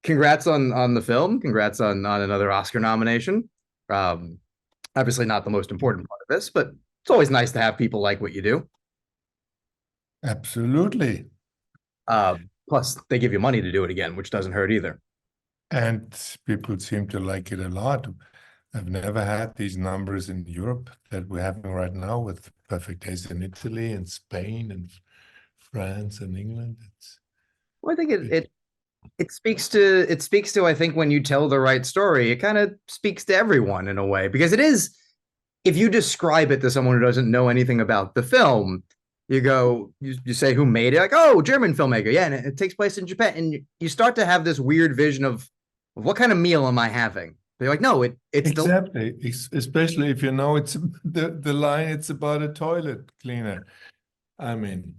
congrats on the film. Congrats on another Oscar nomination. Um, Obviously not the most important part of this, but it's always nice to have people like what you do. Absolutely. Plus, they give you money to do it again, which doesn't hurt either. And people seem to like it a lot. I've never had these numbers in Europe that we're having right now with Perfect Days in Italy and Spain and France and England. Well, I think It, it speaks to I think when you tell the right story, it kind of speaks to everyone in a way because it is if you describe it to someone who doesn't know anything about the film, you say who made it, like, oh, German filmmaker, yeah, and it takes place in Japan, and you start to have this weird vision of what kind of meal am I having? They're like, no, it's the exactly. Especially if you know it's the line, it's about a toilet cleaner. I mean,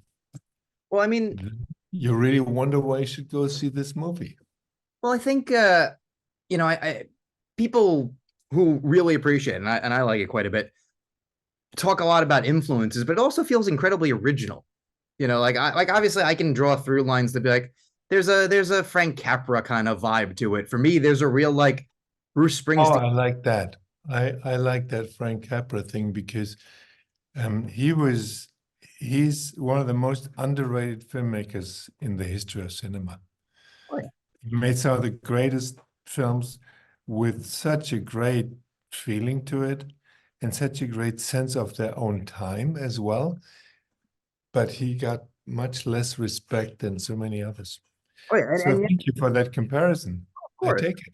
well, I mean, you really wonder why you should go see this movie. well, I think I people who really appreciate it, and I like it quite a bit, talk a lot about influences, but it also feels incredibly original. Like obviously I can draw through lines to be like, there's a Frank Capra kind of vibe to it. For me, there's a real like Bruce Oh, Springsteen. I like that. I like that Frank Capra thing because he's one of the most underrated filmmakers in the history of cinema. Oh, yeah. He made some of the greatest films with such a great feeling to it and such a great sense of their own time as well. But he got much less respect than so many others. Oh, yeah. So thank you for that comparison. Of I course. take it.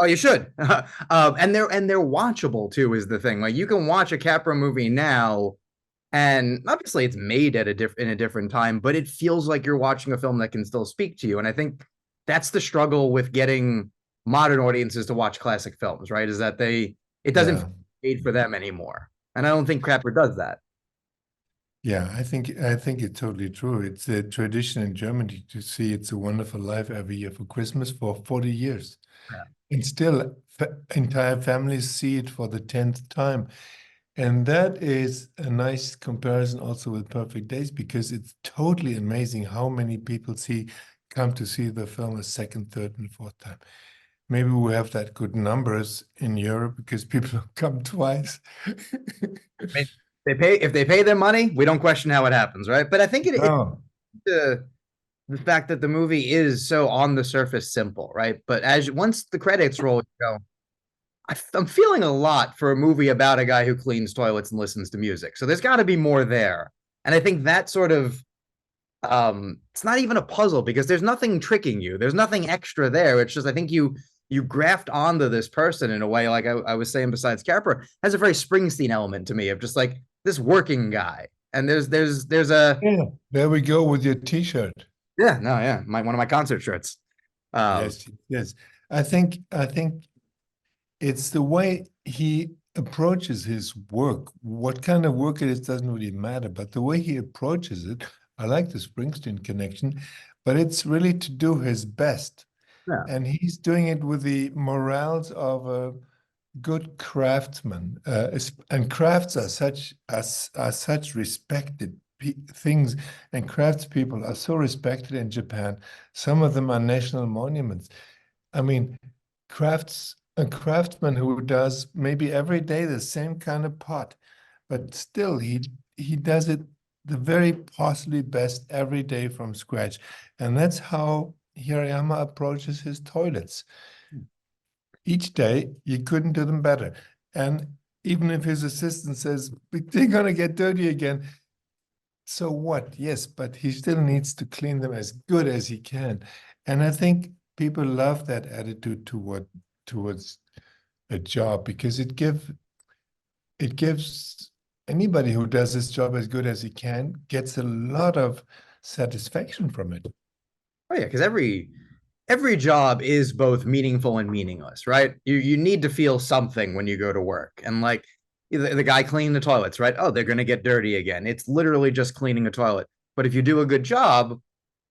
Oh, you should. And they're watchable too, is the thing. Like you can watch a Capra movie now, and obviously it's made at in a different time, but it feels like you're watching a film that can still speak to you. And I think that's the struggle with getting modern audiences to watch classic films, right? Is that it doesn't feel Yeah. made for them anymore. And I don't think Capra does that. Yeah, I think it's totally true. It's a tradition in Germany to see It's a Wonderful Life every year for Christmas for 40 years. Yeah. And still, entire families see it for the 10th time. And that is a nice comparison also with Perfect Days because it's totally amazing how many people come to see the film a second, third, and fourth time. Maybe we have that good numbers in Europe because people come twice. I mean, if they pay their money, we don't question how it happens, right? But I think it's No. the fact that the movie is so on the surface simple, right? But once the credits roll, you go, I'm feeling a lot for a movie about a guy who cleans toilets and listens to music. So there's got to be more there. And I think that sort of it's not even a puzzle because there's nothing tricking you. There's nothing extra there. It's just I think you graft onto this person in a way, like I was saying, besides Capra, has a very Springsteen element to me of just like this working guy. And there's a Yeah, there we go with your T-shirt. yeah, no, yeah, one of my concert shirts. Um, Yes, yes. I think it's the way he approaches his work. What kind of work it is doesn't really matter, but the way he approaches it, I like the Springsteen connection, but it's really to do his best. yeah. And he's doing it with the morals of a good craftsman. And crafts are such respected things, and craftspeople are so respected in Japan. Some of them are national monuments. I mean, a craftsman who does maybe every day the same kind of pot, but still he does it the very possibly best every day from scratch. And that's how Hirayama approaches his toilets. Each day you couldn't do them better. And even if his assistant says they're gonna get dirty again, so what? Yes, but he still needs to clean them as good as he can. And I think people love that attitude towards a job because it gives anybody who does this job as good as he can gets a lot of satisfaction from it. Oh yeah, because every job is both meaningful and meaningless, right? You need to feel something when you go to work. And like the guy cleaning the toilets, right? Oh, they're gonna get dirty again. It's literally just cleaning a toilet. But if you do a good job,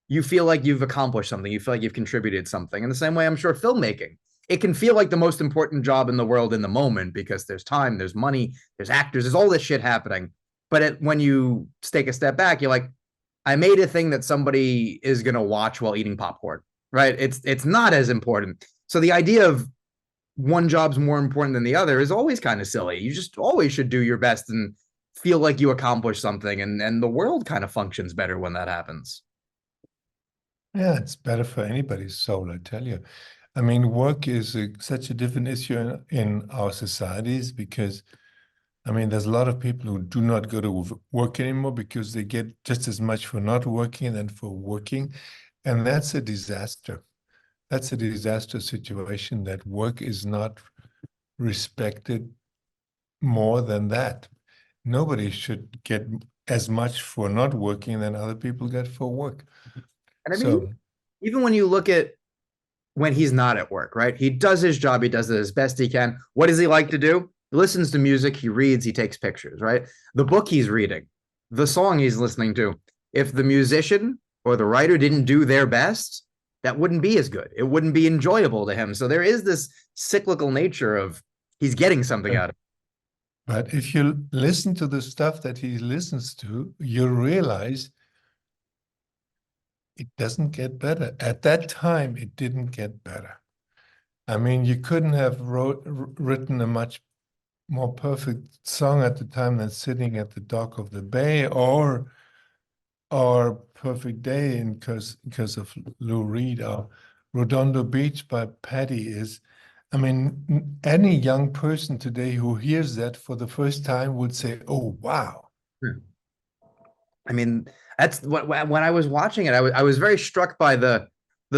you feel like you've accomplished something. You feel like you've contributed something. In the same way, I'm sure filmmaking. It can feel like the most important job in the world in the moment because there's time, there's money, there's actors, there's all this shit happening. But when you take a step back, you're like, I made a thing that somebody is gonna watch while eating popcorn. right? It's not as important. So the idea of one job's more important than the other is always kind of silly. You just always should do your best and feel like you accomplished something, and the world kind of functions better when that happens. Yeah, it's better for anybody's soul, I tell you. I mean, work is such a different issue in our societies because, I mean, there's a lot of people who do not go to work anymore because they get just as much for not working than for working. And that's a disaster. That's a disaster situation that work is not respected more than that. Nobody should get as much for not working than other people get for work. And I mean, So, even when you look at when he's not at work, right? He does his job, he does it as best he can. What does he like to do? He listens to music, he reads, he takes pictures, right? The book he's reading, the song he's listening to. If the musician or the writer didn't do their best, that wouldn't be as good. It wouldn't be enjoyable to him. So there is this cyclical nature of he's getting something out of it. but if you listen to the stuff that he listens to, you realize it doesn't get better. At that time, it didn't get better. I mean, you couldn't have written a much more perfect song at the time than Sitting at the Dock of the Bay or Perfect Day because of Lou Reed or Redondo Beach by Patti is, I mean, any young person today who hears that for the first time would say, "Oh, wow." I mean, that's what when I was watching it, I was very struck by the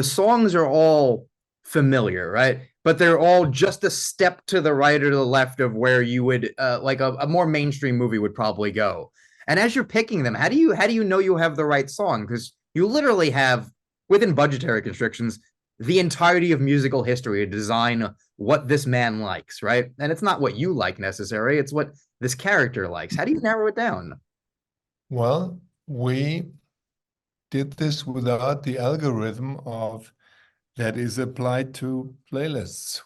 songs are all familiar, right? But they're all just a step to the right or to the left of where you would like a more mainstream movie would probably go. And as you're picking them, how do you know you have the right song? Because you literally have within budgetary constrictions the entirety of musical history to design what this man likes, right? And it's not what you like necessarily, it's what this character likes. How do you narrow it down? Well, we did this without the algorithm of that is applied to playlists.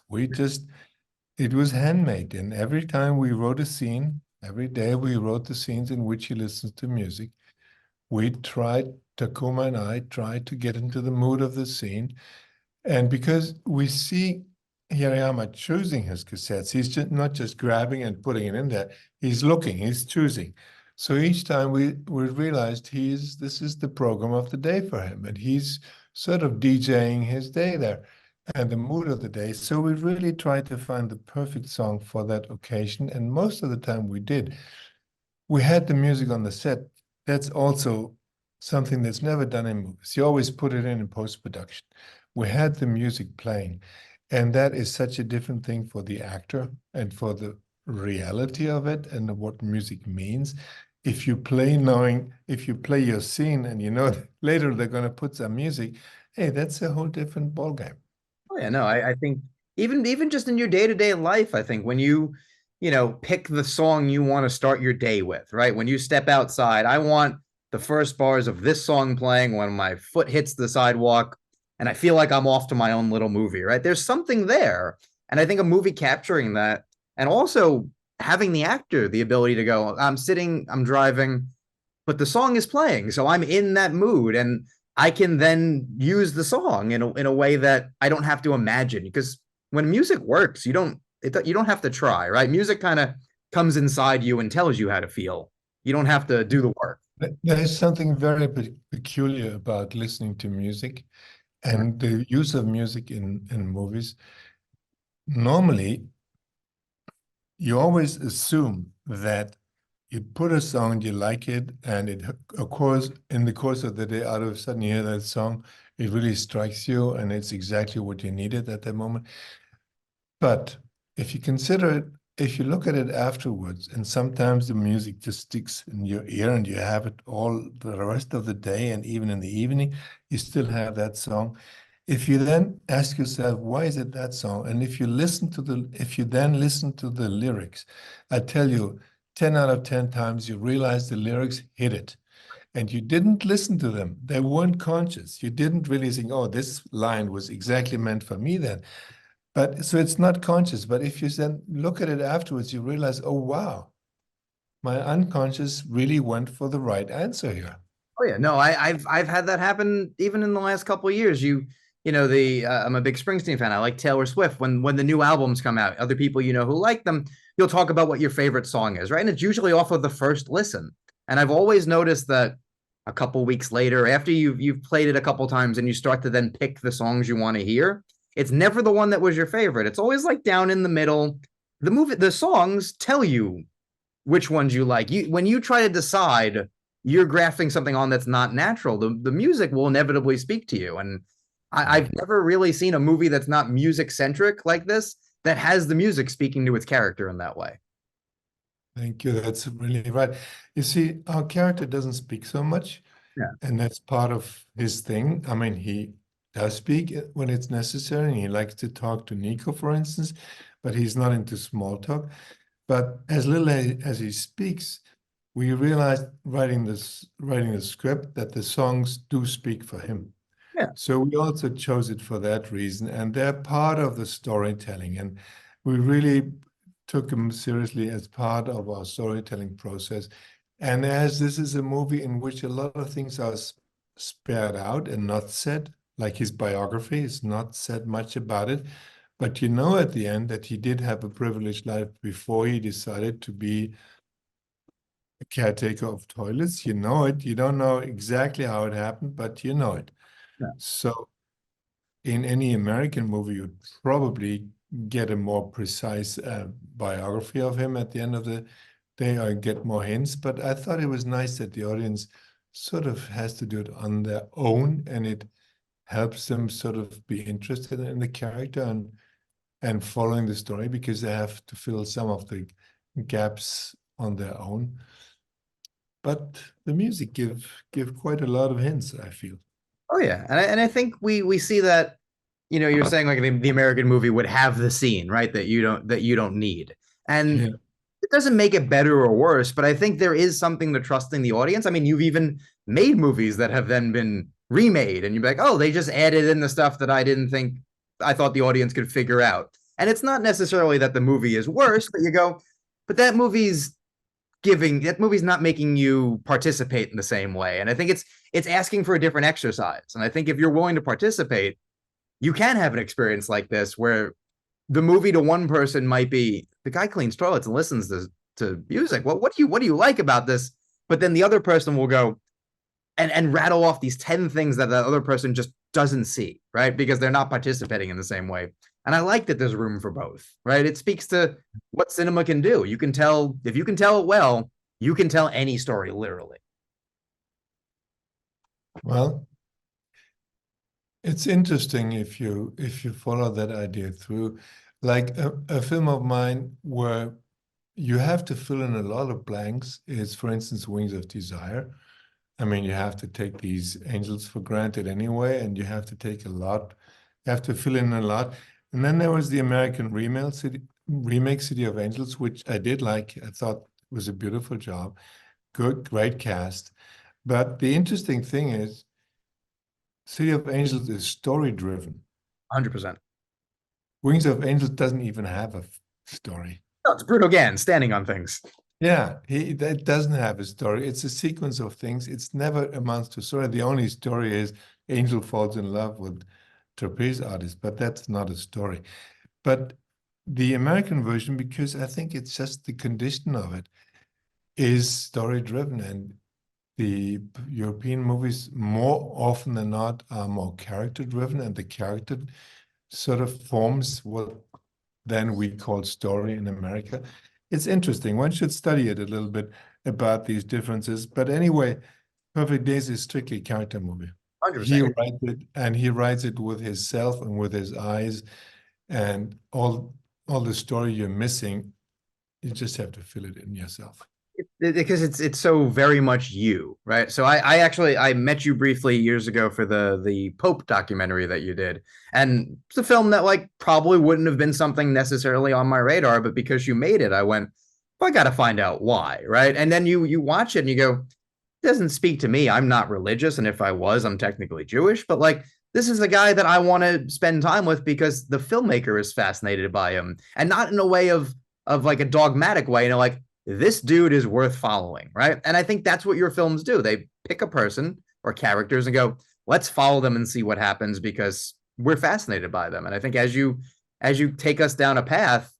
It was handmade. And every time we wrote a scene, every day we wrote the scenes in which he listens to music. We tried, Takuma and I tried to get into the mood of the scene. And because we see Hirayama choosing his cassettes, he's just not just grabbing and putting it in there, he's looking, he's choosing. So each time we realized this is the program of the day for him, and he's sort of DJing his day there and the mood of the day. So we really tried to find the perfect song for that occasion, and most of the time we did. We had the music on the set. That's also something that's never done in movies. You always put it in post-production. We had the music playing, and that is such a different thing for the actor and for the reality of it and what music means. If you play your scene and you know that later they're going to put some music, hey, that's a whole different ballgame. Oh yeah, no, I think even just in your day-to-day life, I think when you pick the song you want to start your day with, right? When you step outside, I want the first bars of this song playing when my foot hits the sidewalk and I feel like I'm off to my own little movie, right? There's something there. And I think a movie capturing that and also having the actor the ability to go, I'm sitting, I'm driving, but the song is playing, so I'm in that mood, and I can then use the song in a way that I don't have to imagine. Because when music works, you don't have to try, right? Music kind of comes inside you and tells you how to feel. You don't have to do the work. There is something very peculiar about listening to music and the use of music in movies. Normally, you always assume that you put a song, you like it, and it, of course, in the course of the day, out of a sudden you hear that song, it really strikes you, and it's exactly what you needed at that moment. But if you consider it, if you look at it afterwards, and sometimes the music just sticks in your ear and you have it all the rest of the day, and even in the evening, you still have that song. If you then ask yourself, why is it that song? And if you then listen to the lyrics, I tell you, 10 out of 10 times you realize the lyrics hit it. And you didn't listen to them. They weren't conscious. You didn't really think, oh, this line was exactly meant for me then. But so it's not conscious. But if you then look at it afterwards, you realize, oh, wow, my unconscious really went for the right answer here. Oh yeah, no, I've had that happen even in the last couple of years. the I'm a big Springsteen fan. I like Taylor Swift. When the new albums come out, other people who like them, you'll talk about what your favorite song is, right? And it's usually off of the first listen. And I've always noticed that a couple weeks later, after you've played it a couple times and you start to then pick the songs you want to hear, it's never the one that was your favorite. It's always like down in the middle. The songs tell you which ones you like. When you try to decide, you're grafting something on that's not natural. The music will inevitably speak to you. And I've never really seen a movie that's not music centric like this that has the music speaking to its character in that way. Thank you. That's really right. You see, our character doesn't speak so much, Yeah. and that's part of his thing. I mean, he does speak when it's necessary, and he likes to talk to Nico, for instance, but he's not into small talk. But as little as he speaks, we realized writing the script that the songs do speak for him. Yeah. So we also chose it for that reason, and they're part of the storytelling. And we really took them seriously as part of our storytelling process. And as this is a movie in which a lot of things are spared out and not said, like his biography is not said much about it, but at the end that he did have a privileged life before he decided to be a caretaker of toilets. You know it. You don't know exactly how it happened, but you know it. Yeah. So in any American movie, you'd probably get a more precise biography of him at the end of the day or get more hints. But I thought it was nice that the audience sort of has to do it on their own, and it helps them sort of be interested in the character and following the story, because they have to fill some of the gaps on their own. But the music give quite a lot of hints, I feel. Oh yeah, and I think we see that. You're saying like the American movie would have the scene, right? That you don't need, and Yeah. it doesn't make it better or worse. But I think there is something to trusting the audience. I mean, you've even made movies that have then been remade, and you're like, oh, they just added in the stuff that I thought the audience could figure out. And it's not necessarily that the movie is worse, but you go, but that movie's not making you participate in the same way. And I think it's asking for a different exercise. And I think if you're willing to participate, you can have an experience like this where the movie to one person might be the guy cleans toilets and listens to music. What do you like about this? But then the other person will go and rattle off these 10 things that the other person just doesn't see, right? Because they're not participating in the same way. And I like that there's room for both, right? It speaks to what cinema can do. If you can tell it well, you can tell any story literally. Well, it's interesting if you follow that idea through. Like a film of mine where you have to fill in a lot of blanks is, for instance, Wings of Desire. I mean, you have to take these angels for granted anyway, and you have to take a lot, you have to fill in a lot. And then there was the American remake City of Angels, which I did like. I thought it was a beautiful job. Good, great cast. But the interesting thing is, City of Angels is story driven. 100%. Wings of Angels doesn't even have a story. No, it's Bruno Gans standing on things. Yeah, that doesn't have a story. It's a sequence of things. It's never amounts to story. The only story is Angel falls in love with trapeze artist, but that's not a story. But the American version, because I think it's just the condition of it, is story driven, and the European movies more often than not are more character driven, and the character sort of forms what then we call story in America. It's interesting. One should study it a little bit about these differences. But anyway, Perfect Days is strictly character movie. 100%. He writes it, and he writes it with his self and with his eyes, and all the story you're missing, you just have to fill it in yourself. Because it's so very much you, right? So I actually I met you briefly years ago for the Pope documentary that you did, and it's a film that like probably wouldn't have been something necessarily on my radar, but because you made it, I went, well, I got to find out why, right? And then you watch it and you go, it doesn't speak to me. I'm not religious, and if I was, I'm technically Jewish, but like this is a guy that I want to spend time with because the filmmaker is fascinated by him, and not in a way of like a dogmatic way, like this dude is worth following, right? And I think that's what your films do. They pick a person or characters and go, let's follow them and see what happens because we're fascinated by them. And I think as you take us down a path,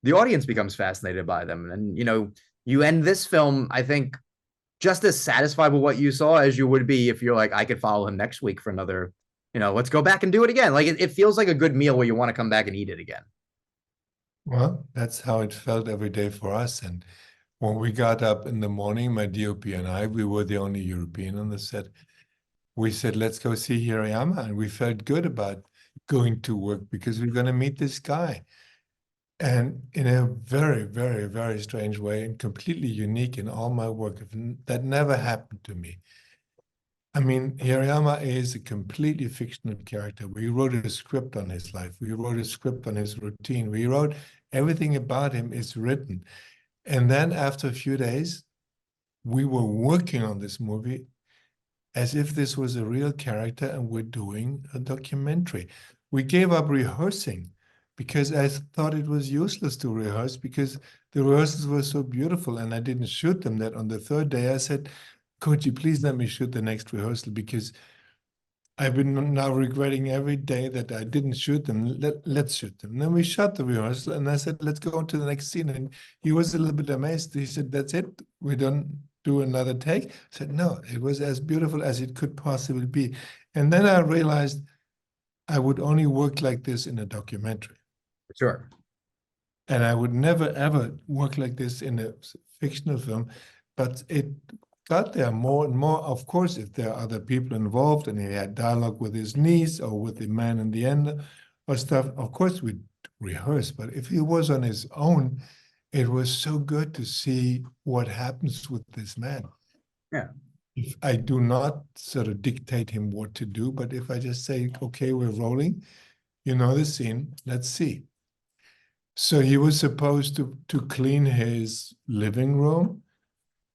the audience becomes fascinated by them. And you end this film, I think, just as satisfied with what you saw as you would be if you're like, I could follow him next week for another, let's go back and do it again. Like it feels like a good meal where you want to come back and eat it again. Well, that's how it felt every day for us. And when we got up in the morning, my DOP and I, we were the only European on the set. We said, let's go see Hirayama. And we felt good about going to work because we're going to meet this guy. And in a very, very, very strange way and completely unique in all my work, that never happened to me. I mean, Hirayama is a completely fictional character. We wrote a script on his life. We wrote a script on his routine. We wrote everything about him is written. And then after a few days, we were working on this movie as if this was a real character and we're doing a documentary. We gave up rehearsing because I thought it was useless to rehearse because the rehearsals were so beautiful and I didn't shoot them. That on the third day I said, Koji, please let me shoot the next rehearsal because I've been now regretting every day that I didn't shoot them. Let's shoot them. And then we shot the rehearsal and I said, let's go on to the next scene. And he was a little bit amazed. He said, that's it? We don't do another take? I said, no, it was as beautiful as it could possibly be. And then I realized I would only work like this in a documentary. Sure. And I would never, ever work like this in a fictional film. But it got there more and more. Of course, if there are other people involved and he had dialogue with his niece or with the man in the end or stuff, of course we'd rehearse. But if he was on his own, it was so good to see what happens with this man. Yeah. If I do not sort of dictate him what to do, but if I just say, okay, we're rolling, you know the scene, let's see. So he was supposed to clean his living room.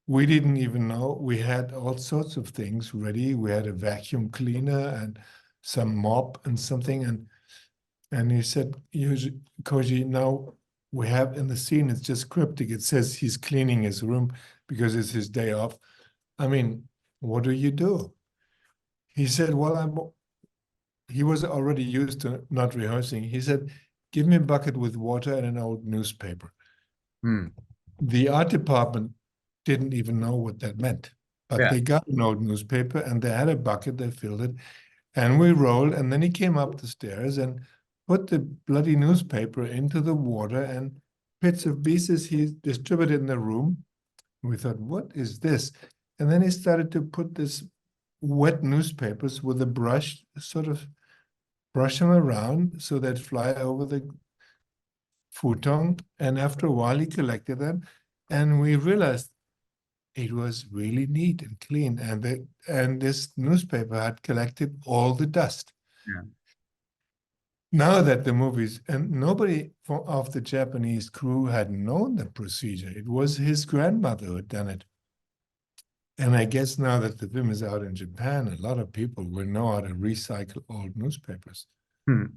We didn't even know. We had all sorts of things ready. We had a vacuum cleaner and some mop and something. And he said, Koji, now we have in the scene, it's just cryptic. It says he's cleaning his room because it's his day off. I mean, what do you do? He said, well, he was already used to not rehearsing. He said, give me a bucket with water and an old newspaper. Hmm. The art department didn't even know what that meant, but Yeah. they got an old newspaper and they had a bucket, they filled it, and we rolled. And then he came up the stairs and put the bloody newspaper into the water and bits of pieces he distributed in the room. We thought, what is this? And then he started to put this wet newspapers with a brush, sort of brush them around so they'd fly over the futon. And after a while, he collected them. And we realized it was really neat and clean. And this newspaper had collected all the dust. Yeah. Now that the movies, and nobody of the Japanese crew had known the procedure. It was his grandmother who had done it. And I guess now that the film is out in Japan, a lot of people will know how to recycle old newspapers. Hmm.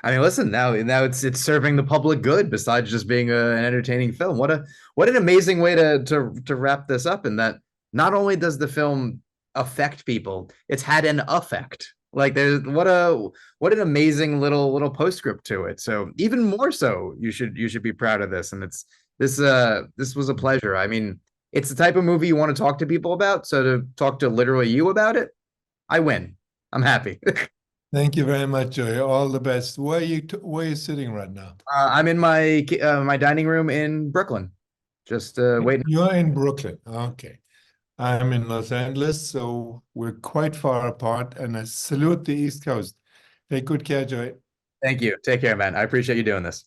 I mean, listen, now it's serving the public good besides just being an entertaining film. What an amazing way to wrap this up. In that not only does the film affect people, it's had an effect. Like there's what an amazing little postscript to it. So even more so, you should be proud of this. And this was a pleasure. I mean, it's the type of movie you want to talk to people about. So to talk to literally you about it, I win. I'm happy. Thank you very much, Joey. All the best. Where are you sitting right now? I'm in my dining room in Brooklyn, just waiting. You're in Brooklyn. Okay. I'm in Los Angeles, so we're quite far apart. And I salute the East Coast. Take good care, Joey. Thank you. Take care, man. I appreciate you doing this.